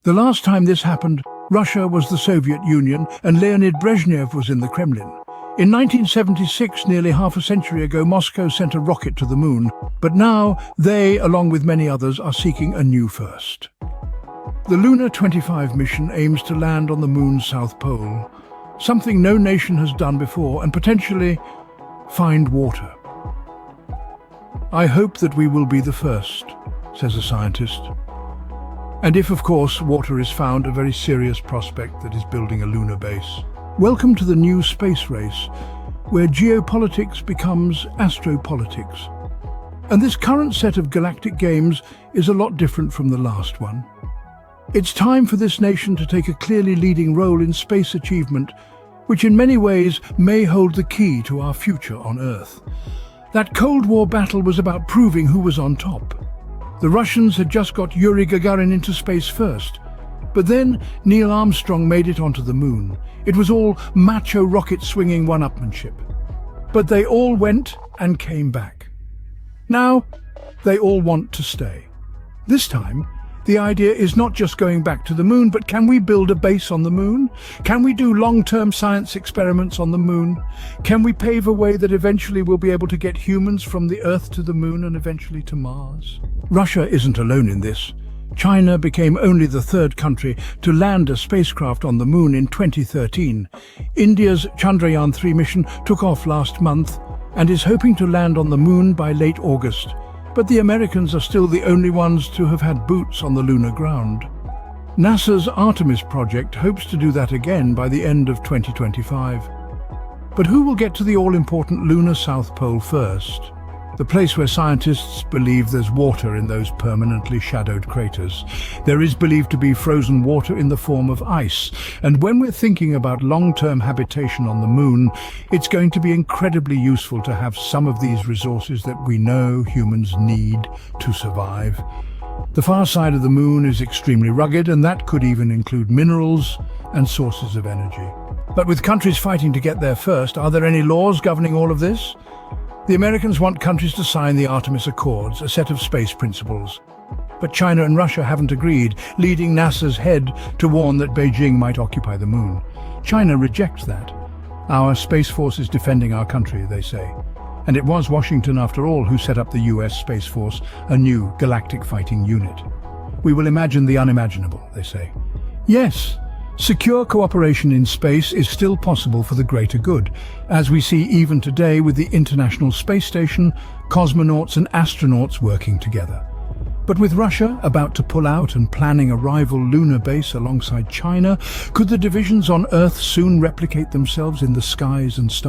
The last time this happened, Russia was the Soviet Union and Leonid Brezhnev was in the Kremlin. In 1976, nearly half a century ago, Moscow sent a rocket to the moon, but now they, along with many others, are seeking a new first. The Lunar 25 mission aims to land on the moon's south pole, something no nation has done before, and potentially find water. "I hope that we will be the first," says a scientist. And if, of course, water is found, a very serious prospect that is building a lunar base. Welcome to the new space race, where geopolitics becomes astropolitics. And this current set of galactic games is a lot different from the last one. It's time for this nation to take a clearly leading role in space achievement, which in many ways may hold the key to our future on Earth. That Cold War battle was about proving who was on top. The Russians had just got Yuri Gagarin into space first, but then Neil Armstrong made it onto the moon. It was all macho rocket-swinging one-upmanship. But they all went and came back. Now, they all want to stay. This time, the idea is not just going back to the moon, but can we build a base on the moon? Can we do long-term science experiments on the moon? Can we pave a way that eventually we'll be able to get humans from the Earth to the moon and eventually to Mars? Russia isn't alone in this. China became only the third country to land a spacecraft on the moon in 2013. India's Chandrayaan-3 mission took off last month and is hoping to land on the moon by late August. But the Americans are still the only ones to have had boots on the lunar ground. NASA's Artemis project hopes to do that again by the end of 2025. But who will get to the all-important lunar South Pole first? The place where scientists believe there's water in those permanently shadowed craters. There is believed to be frozen water in the form of ice, and when we're thinking about long-term habitation on the moon, it's going to be incredibly useful to have some of these resources that we know humans need to survive. The far side of the moon is extremely rugged, and that could even include minerals and sources of energy. But with countries fighting to get there first, are there any laws governing all of this? The Americans want countries to sign the Artemis Accords, a set of space principles. But China and Russia haven't agreed, leading NASA's head to warn that Beijing might occupy the moon. China rejects that. "Our Space Force is defending our country," they say. And it was Washington, after all, who set up the US Space Force, a new galactic fighting unit. "We will imagine the unimaginable," they say. Yes, secure cooperation in space is still possible for the greater good, as we see even today with the International Space Station, cosmonauts and astronauts working together. But with Russia about to pull out and planning a rival lunar base alongside China, could the divisions on Earth soon replicate themselves in the skies and stars?